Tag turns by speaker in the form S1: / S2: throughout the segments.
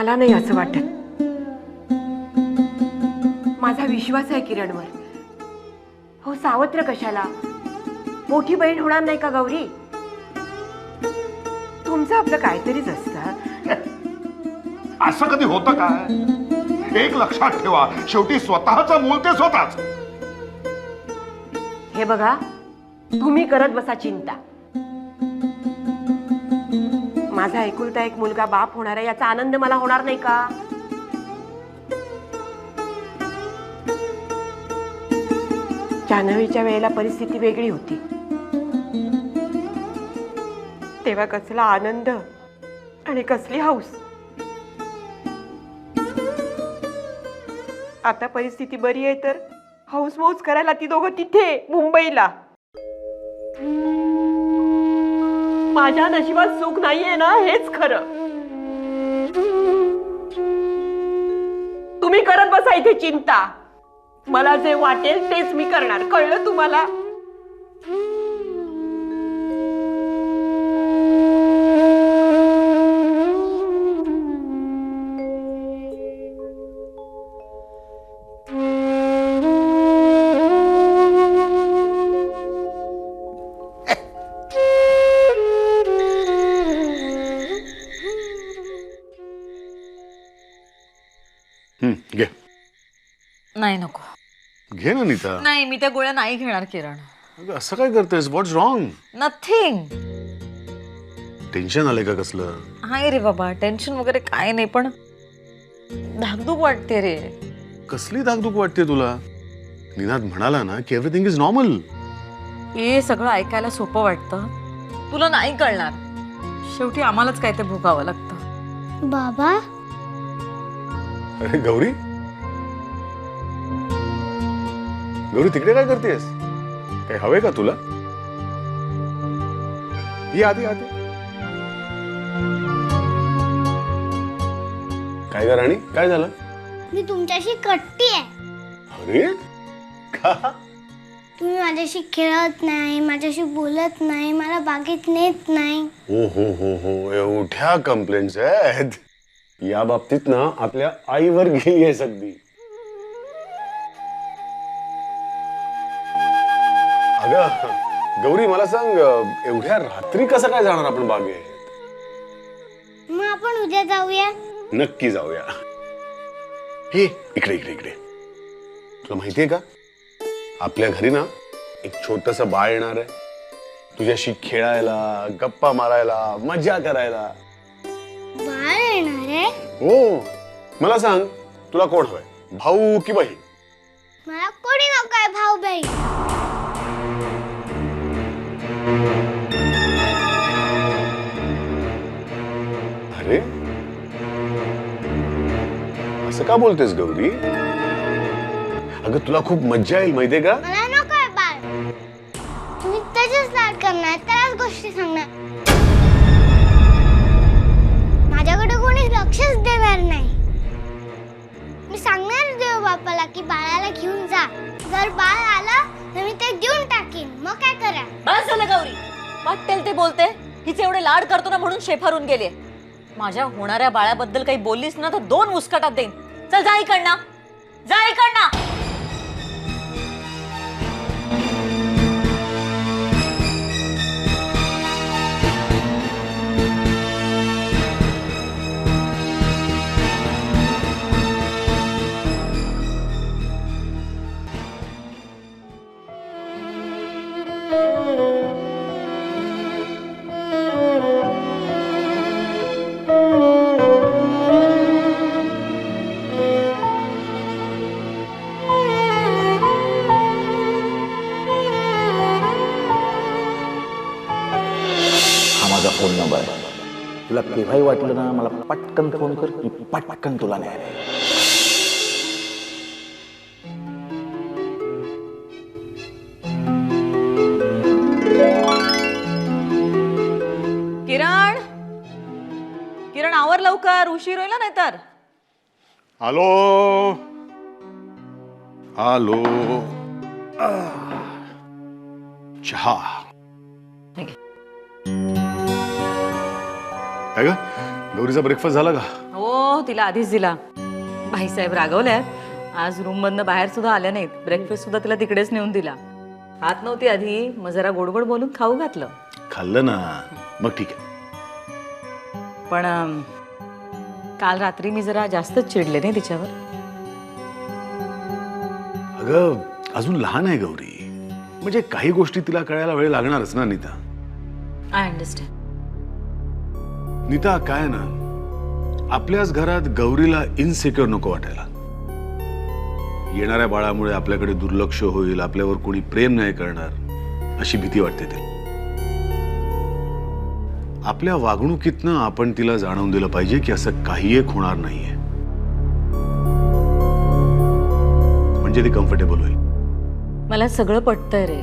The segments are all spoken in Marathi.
S1: मला नाही असं वाटत. माझा विश्वास आहे किरणवर. हो, सावत्र कशाला? मोठी बहीण होणार नाही का गौरी? तुमचं आपलं काहीतरीच असतं.
S2: असं कधी होतं काय? एक लक्षात ठेवा, शेवटी स्वतःचं मूल ते स्वतःच.
S1: हे बघा, तुम्ही करत बसा चिंता. माझा एकुलता एक मुलगा बाप होणार आहे याचा आनंद मला होणार नाही का? जान्हवीच्या वेळेला परिस्थिती वेगळी होती. तेव्हा कसला आनंद आणि कसली हौस. आता परिस्थिती बरी आहे तर हौस मौज करायला ती दोघं तिथे मुंबईला. माझ्या नशिबात सुख नाहीये ना, हेच खरं. तुम्ही करत बसा इथे चिंता. मला जे वाटेल तेच मी करणार, कळलं तुम्हाला?
S2: घे.
S3: नाही नको.
S2: घे ना नीता.
S3: नाही, मी त्या गोळ्या नाही घेणार किरण.
S2: अगं, असं काय करतेस? व्हॉट्स रॉंग?
S3: नथिंग.
S2: टेन्शन आलंय का कसलं?
S3: हाय रे बाबा, टेन्शन वगैरे काय नाही, पण धाकधूक वाटते रे.
S2: कसली धाकधूक वाटते तुला? निनाद म्हणाला ना की एव्हरीथिंग इज नॉर्मल.
S3: हे सगळं ऐकायला सोपं वाटतं, तुला नाही कळणार. शेवटी आम्हालाच काय ते भोगावं लागतं.
S4: बाबा,
S2: अरे गौरी, गौरी तिकडे काय करतेस? काही हवे का तुला? ये आधी आधी. काय ग राणी, काय झालं?
S4: मी तुमच्याशी कट्टी आहे.
S2: अरे का?
S4: तुम्ही माझ्याशी खेळत नाही, माझ्याशी बोलत नाही, मला बागेत नेत नाही.
S2: हो हो हो हो, एवढ्या कंप्लेंट्स आहेत. या बाबतीत ना आपल्या आईवर गेली आहे सगळी. अगं गौरी, मला सांग, एवढ्या रात्री कसं काय जाणार आपण बागेत?
S4: मग आपण उद्या जाऊया.
S2: नक्की जाऊया. हे इकडे इकडे इकडे. तुला माहितीये का, आपल्या घरी ना एक छोटस बाळ येणार आहे, तुझ्याशी खेळायला, गप्पा मारायला, मजा करायला.
S4: बाळ येणार आहे?
S2: हो. मला सांग, तुला कोण हवंय, भाऊ की बहीण?
S4: मला कोणी नकोय भाऊ बहीण.
S2: अरे असं का बोलतेस गौरी? अगं तुला खूप मज्जा येईल माहितीये का?
S4: मला नकोय बाळ. तुम्ही त्याच्याच लाड करणार, त्यालाच गोष्टी सांगणार. माझ्याकडे कोणी लक्षच देणार नाही. मी सांगणार देव बापाला की बाळाला घेऊन जा. जर बाळ आलं तर मी ते देऊन टाकीन. मग काय करा?
S3: बस झालं गौरी, वाटेल ते बोलते. हिचे एवढे लाड करतो ना म्हणून शेफारून गेले. माझ्या होणाऱ्या बाळाबद्दल काही बोललीस ना तर 2 मुस्कटात देईन. चल जा इकडनं, जा इकडनं.
S5: माझा फोन नंबर आहे. तुला केव्हाही वाटलं ना मला पटकन फोन कर, की पटकन तुला न्यायला येईल.
S3: किरण, किरण आवर लवकर, उशीर होईल नाही तर.
S2: आलो आलो. चहा. काय ग, गौरीचा ब्रेकफास्ट झाला का?
S3: हो तिला आधीच दिला. भाईसाहेब रागवल्यात. आज रूम मधनं बाहेर सुद्धा आल्या नाहीत. ब्रेकफास्ट सुद्धा तिला तिकडेच नेऊन दिला. खात नव्हती आधी, मग जरा गोड गोड बोलून खाऊ घातलं.
S2: खाल्लं ना, मग ठीक आहे.
S3: पण काल रात्री मी जरा जास्तच चिडले नाही तिच्यावर.
S2: अगं अजून लहान आहे गौरी, म्हणजे काही गोष्टी तिला कळायला वेळ लागणारच ना नीता.
S3: I understand.
S2: नीता काय ना, आपल्याच घरात गौरीला इनसिक्युअर नको वाटायला. येणाऱ्या बाळामुळे आपल्याकडे दुर्लक्ष होईल, आपल्यावर कोणी प्रेम नाही करणार अशी भीती वाटते तिला. आपल्या वागणुकीतनं आपण तिला जाणवून दिलं पाहिजे की असं काही एक होणार नाहीये, म्हणजे ती कम्फर्टेबल होईल.
S3: मला सगळं पटतंय रे.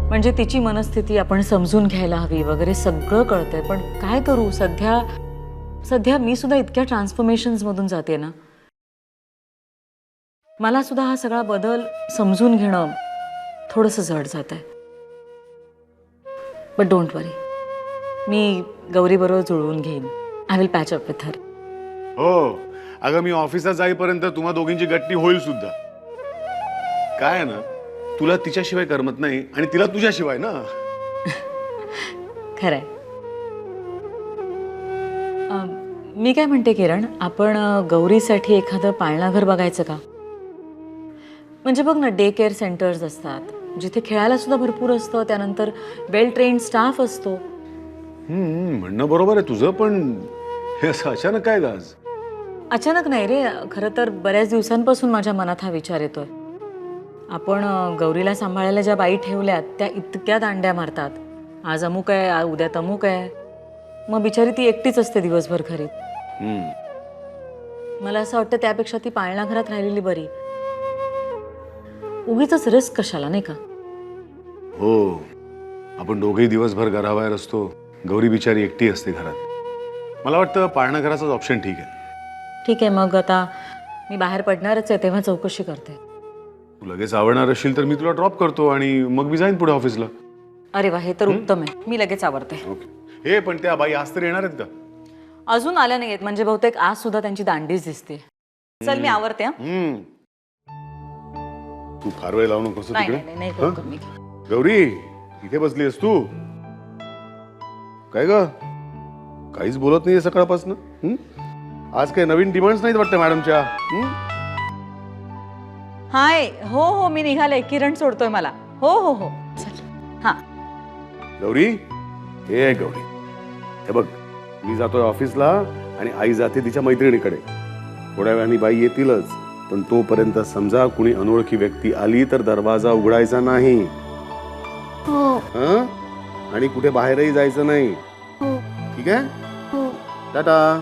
S3: म्हणजे तिची मनस्थिती आपण समजून घ्यायला हवी वगैरे सगळं कळतंय. पण काय करू, सध्या मी सुद्धा इतक्या ट्रान्सफॉर्मेशन्स मधून जाते ना, मला सुद्धा हा सगळा बदल समजून घेणं थोडंसं जड जात आहे. बट डोंट वरी, मी गौरी बरोबर जुळवून घेईन. I will patch up with her.
S2: हो अगं, मी ऑफिसात जाईपर्यंत तुम्हा दोघींची गट्टी होईल सुद्धा. काय आहे ना, तुला तिच्याशिवाय करमत नाही आणि तिला तुझ्याशिवाय ना.
S3: खरंय. मी काय म्हणते किरण, आपण गौरीसाठी एखादं पाळणाघर बघायचं का? म्हणजे बघ ना, डे केअर सेंटर्स असतात जिथे खेळायला सुद्धा भरपूर असतं, त्यानंतर वेल ट्रेन्ड स्टाफ असतो.
S2: म्हणणं बरोबर आहे तुझं, पण हे असं अचानक काय गाज?
S3: अचानक नाही रे, खरं तर बऱ्याच दिवसांपासून माझ्या मनात हा विचार येतोय. आपण गौरीला सांभाळायला ज्या बाई ठेवल्यात त्या इतक्या दांड्या मारतात. आज अमुक आहे, उद्या तमुक आहे. मग बिचारी ती एकटीच असते दिवसभर घरी. मला असं वाटतं त्यापेक्षा ती पाळणाघरात राहिलेली बरी. उगीच रिस्क कशाला, नाही का?
S2: हो, आपण दोघेही दिवसभर घराबाहेर असतो, गौरी बिचारी एकटी असते घरात. मला वाटतं पाळणाघराचाच ऑप्शन ठीक आहे.
S3: ठीक आहे, मग आता मी बाहेर पडणारच आहे, तेव्हा चौकशी करते.
S2: तू लगेच आवडणार असेल तर मी तुला ड्रॉप करतो आणि मग मी जाईन पुढे ऑफिसला.
S3: अरे वा, हे तर उत्तम आहे. मी लगेच आवरते.
S2: ओके. हे पण त्या बाई आज तर येणार आहेत का?
S3: अजून आल्या नाहीयेत, म्हणजे बहुतेक आज सुद्धा त्यांची दांडीच दिसते. चल मी आवरते.
S2: तू फार वेळ लावू नकोस
S3: नाही
S2: तिकडे.
S3: नाही नाही लवकर मी.
S2: गौरी, इथे बसली आहेस तू? काय ग, काहीच बोलत नाहीये सकाळपासून? आज काही नवीन डिमांड्स नाहीत वाटतं मॅडमच्या?
S3: हाय, हो हो, मी निघाले. किरण सोडतोय मला. हो हो हो, चल. हा
S2: गौरी, हे आहे गौरी. हे बघ, मी जातोय ऑफिसला आणि आई जाते तिच्या मैत्रिणीकडे. थोड्या वेळाने बाई येतीलच, पण तोपर्यंत समजा कुणी अनोळखी व्यक्ती आली तर दरवाजा उघडायचा नाही.
S4: हो
S2: हं? आणि कुठे बाहेरही जायचं नाही.
S4: हो
S2: ठीक आहे?
S4: हो.
S2: टाटा.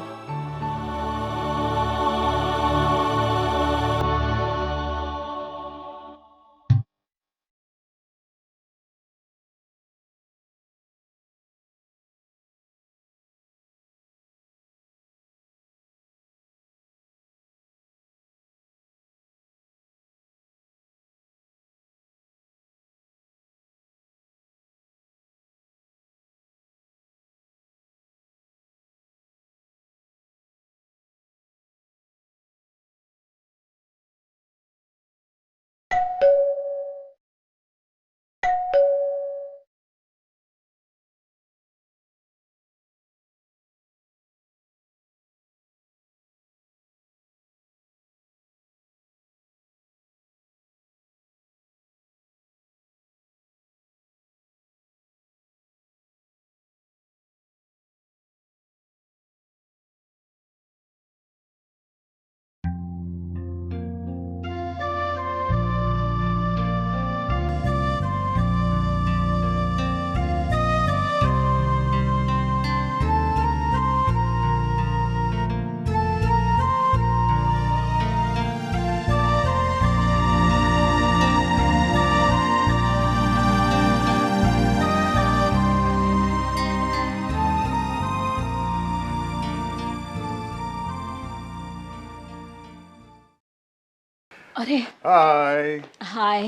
S3: अरे
S2: हाय.
S3: हाय.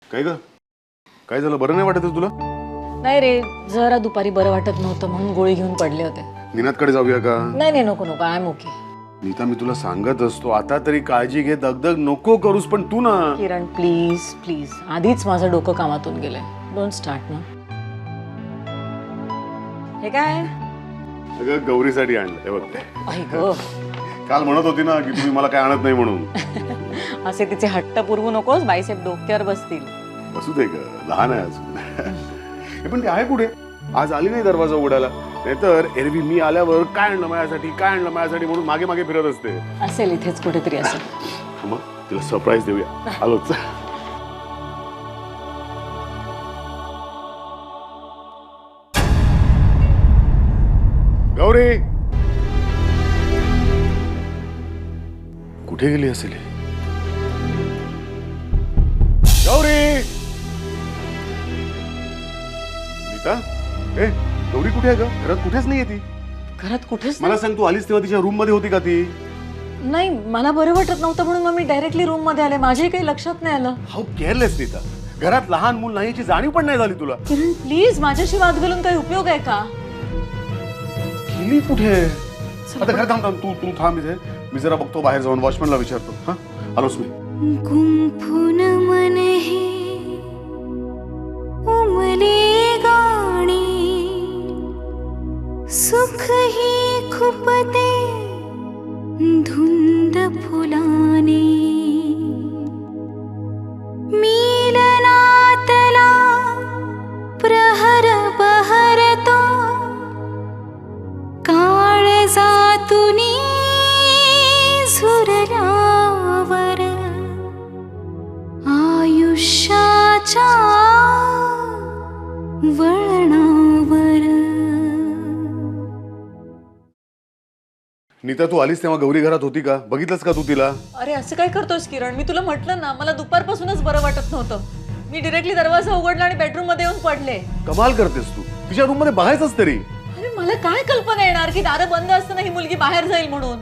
S2: काय ग, काय झालं? बरं नाही वाटत तुला?
S3: नाही रे, जरा दुपारी बरं वाटत नव्हतं म्हणून गोळी घेऊन पडले होते.
S2: निनादकडे जाऊया का?
S3: नाही नाही, नको नको, आय एम ओके.
S2: नीता, मी तुला सांगत असतो आता तरी काळजी घे, दगदग नको करूस, पण तू ना.
S3: किरण प्लीज प्लीज, आधीच माझं डोकं कामातून गेलंय. डोंट स्टार्ट ना. हे काय?
S2: अगं गौरीसाठी आणलं, हे बघ.
S3: आई गं.
S2: काल म्हणत होती ना की तुम्ही मला काय आणत नाही म्हणून.
S3: असे तिचे हट्ट पुरवू नकोस, बाईसेप डोक्यावर बसतील.
S2: बसू दे ग, लहान आहे अजून. हे पण ते आहे कुठे? आज आली नाही दरवाजा उघडायला. नाहीतर एरवी मी आल्यावर काय आणलं माझ्यासाठी म्हणून मागे मागे फिरत असते.
S3: असेल इथेच कुठेतरी असेल.
S2: मग तिला सरप्राईज देऊया. आलोच. गौरी कुठे गेली असेल? गौरी! नीता, ए गौरी कुठे आहे ग? घरात कुठेच नाहीये ती.
S3: घरात कुठेच
S2: मला सांग, तू आलीस तेव्हा तिच्या रूम मध्ये होती का ती?
S3: नाही, मला बरं वाटत नव्हतं म्हणून मग मी डायरेक्टली रूम मध्ये आले. माझ्याही काही लक्षात नाही आलं.
S2: How careless Nita. घरात लहान मूल नाही याची जाणीव पण नाही झाली तुला.
S3: किरण प्लीज, माझ्याशी वाद घालून काही उपयोग आहे का?
S2: गेली कुठे? आता घरात थांब, तू थांब इथे. मी जरा बघतो बाहेर जाऊन, वॉचमॅनला विचारतो. हा, आलोच मी.
S6: गुंफून मन हे उमले गाणी, सुख ही खुपते धुंद फुलाने, मिलनातला प्रहर बहरतो, काळजातुनी झुरल्यावर आयुष्याच्या वळणावर.
S2: नीता, तू आलीस तेव्हा गौरी घरात होती का? बघितलंस का तू तिला?
S3: अरे असं काय करतोस किरण? मी तुला म्हटलं ना, मला दुपारपासूनच बरं वाटत नव्हतं. मी डिरेक्टली दरवाजा उघडला आणि बेडरूम मध्ये येऊन पडले.
S2: कमाल करतेस तू. तिच्या रूम मध्ये बघायचंच तरी.
S3: अरे मला काय कल्पना येणार की दारं बंद असताना ही मुलगी बाहेर जाईल म्हणून.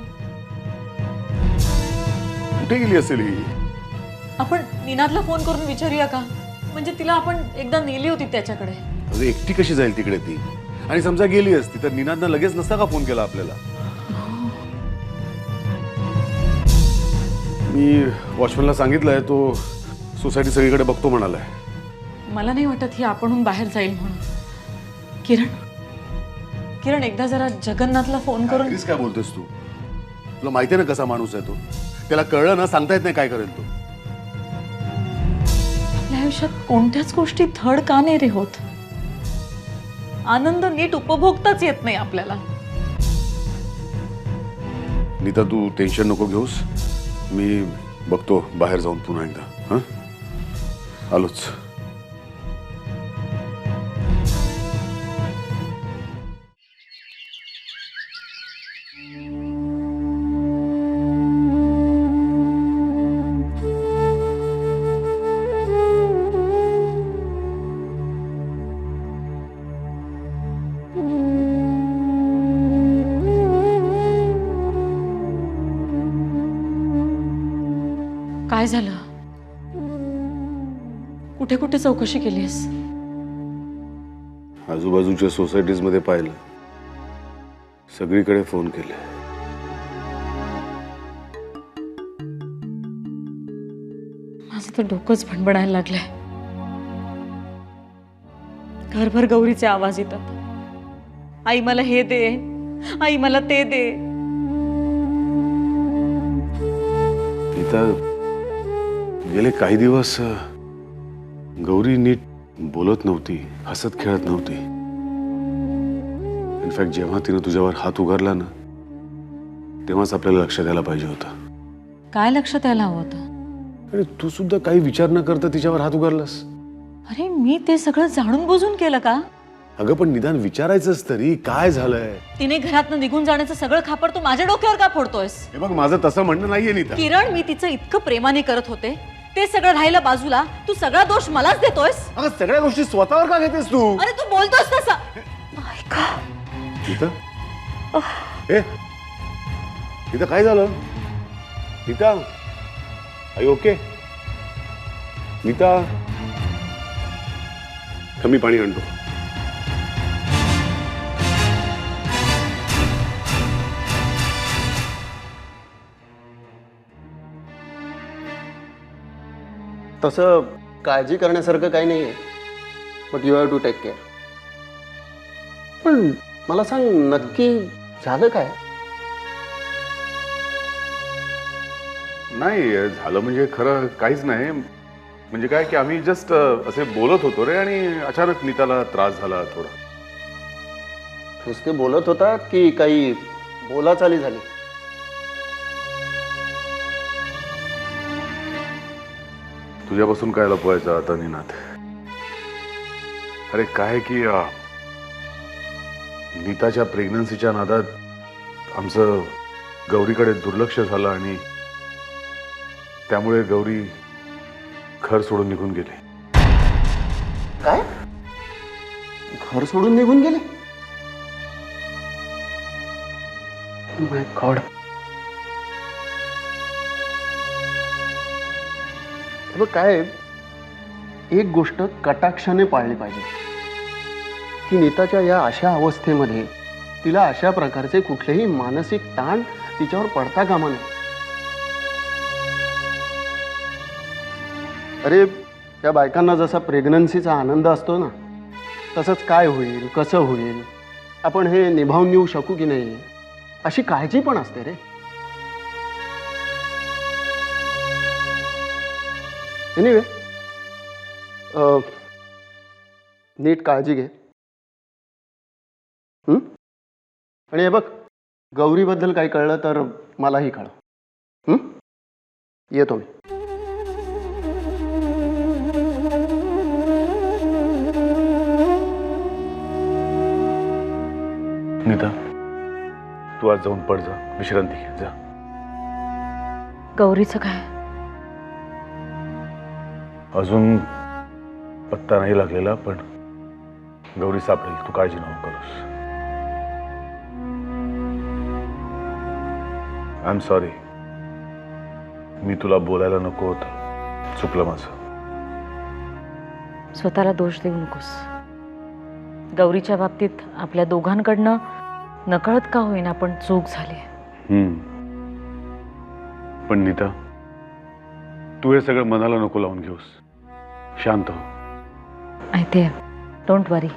S2: कुठे गेली असेल ही?
S3: आपण निनादला फोन करून विचारूया का? म्हणजे तिला आपण एकदा नेली होती त्याच्याकडे.
S2: अगं एकटी कशी जाईल तिकडे ती? आणि समजा गेली असती तर निनादनं लगेच नसता का फोन केला आपल्याला? मी वॉचमॅनला सांगितलंय, तो सोसायटी सगळीकडे बघतो म्हणालाय.
S3: मला नाही वाटत ही आपणहून बाहेर जाईल म्हणून. किरण किरण एकदा जरा जगन्नाथला फोन करून.
S2: प्लीज, काय बोलतोस तू? तुला माहिती आहे ना कसा माणूस आहे तो. त्याला कळलं ना, सांगता येत नाही काय करेल तो.
S3: आपल्या आयुष्यात कोणत्याच गोष्टी थड का नाही रे होत? आनंद नीट उपभोगताच येत नाही आपल्याला.
S2: नीता, तू टेन्शन नको घेऊस. मी बघतो बाहेर जाऊन पुन्हा एकदा. हा, आलोच.
S3: काय झालं? कुठे कुठे चौकशी केलीस?
S2: आजूबाजूच्या सोसायटीज मध्ये पाहिलं, सगळीकडे फोन केले.
S3: माझं तर डोकंच भणभणायला लागलंय. घरभर गौरीचे आवाज येतात. आई मला हे दे, आई मला ते दे.
S2: नीता, गेले काही दिवस गौरी नीट बोलत नव्हती, हसत खेळत नव्हती. इनफॅक्ट जेव्हा तिने तुझ्यावर हात उगारला ना, तेव्हाच आपल्याला लक्ष द्यायला पाहिजे होतं.
S3: काय लक्ष द्यायला हवं होतं?
S2: अरे तू सुद्धा काही विचार न करता तिच्यावर हात उगारलास.
S3: अरे मी ते सगळं जाणून बुजून केलं का?
S2: अगं पण निदान विचारायचंच तरी, काय झालंय?
S3: तिने घरातनं निघून जाण्याचं सगळं खापर तू माझ्या डोक्यावर का फोडतोयस?
S2: हे बघ, माझं तसं म्हणणं नाहीये नीता.
S3: किरण, मी तिचं इतकं प्रेमाने करत होते, ते सगळं राहिलं बाजूला. तू सगळा दोष मलाच देतोयस.
S2: अगं सगळ्या गोष्टी स्वतःवर का घेतेस तू?
S3: अरे तू बोलतोस तसा.
S2: नीता, ए नीता, काय झालं? Nita, I okay? नीता, कमी पाणी आणतो.
S7: तसं काळजी करण्यासारखं काही नाही आहे, but you have to take care. पण मला सांग, नक्की झालं काय?
S2: नाही झालं म्हणजे खरं काहीच नाही. म्हणजे काय की आम्ही जस्ट असे बोलत होतो रे, आणि अचानक नीताला त्रास झाला थोडा.
S7: नुसते बोलत होता की काही बोलाचाली झाली?
S2: तुझ्यापासून काय लपवायचं आता निनाद? अरे काय की नीताच्या प्रेग्नन्सीच्या नादात आमचं गौरीकडे दुर्लक्ष झालं, आणि त्यामुळे गौरी घर सोडून निघून गेली.
S7: काय? घर सोडून निघून गेले? माय गॉड. बघ काय, एक गोष्ट कटाक्षाने पाळली पाहिजे की नीताच्या या अशा अवस्थेमध्ये तिला अशा प्रकारचे कुठलेही मानसिक ताण तिच्यावर पडता कामा नये. अरे त्या बायकांना जसा प्रेग्नन्सीचा आनंद असतो ना, तसंच काय होईल, कसं होईल, आपण हे निभावून नेऊ शकू की नाही, अशी काळजी पण असते रे. एनिवे, नीट काळजी घे. आणि हे बघ, गौरीबद्दल काही कळलं तर मलाही कळव. येतो मी.
S2: नीता, तू आज जाऊन पड जा, विश्रांती घे जा.
S3: गौरीचं काय?
S2: अजून पत्ता नाही लागलेला, पण गौरी सापडेल, तू काळजी नको करूस. आय एम सॉरी, मी तुला बोलायला नको होतं, चुकलं माझं.
S3: स्वतःला दोष देऊ नकोस. गौरीच्या बाबतीत आपल्या दोघांकडनं नकळत का होईना पण चूक झाली.
S2: पण नीता, तू हे सगळं मनाला नको लावून घेऊस. शांत हो.
S3: माहिती आहे, डोंट वरी,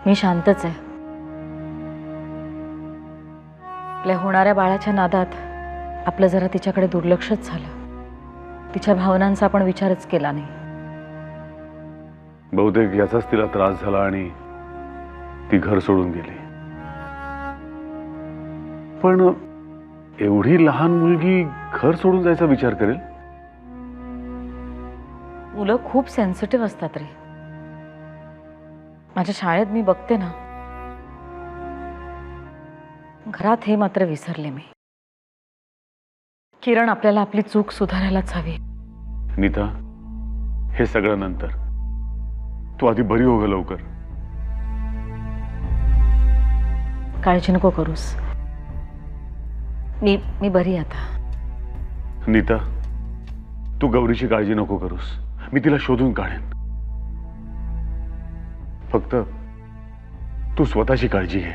S3: मी शांतच आहे. आपल्या होणाऱ्या बाळाच्या नादात आपलं जरा तिच्याकडे दुर्लक्षच झालं. तिच्या भावनांचा आपण विचारच केला नाही.
S2: बहुतेक याचाच तिला त्रास झाला आणि ती घर सोडून गेली. पण एवढी लहान मुलगी घर सोडून जायचा विचार करेल?
S3: मुलं खूप सेन्सिटिव्ह असतात रे. माझ्या शाळेत मी बघते ना, घरात हे मात्र विसरले मी. किरण, आपल्याला आपली चूक सुधारायलाच हवी.
S2: नीता, हे सगळं नंतर. तू आधी बरी हो ग लवकर.
S3: काळजी नको करूस, मी बरी आहे आता.
S2: नीता, तू गौरीची काळजी नको करूस. मी तिला शोधून काढेन. फक्त तू स्वतःची काळजी घे.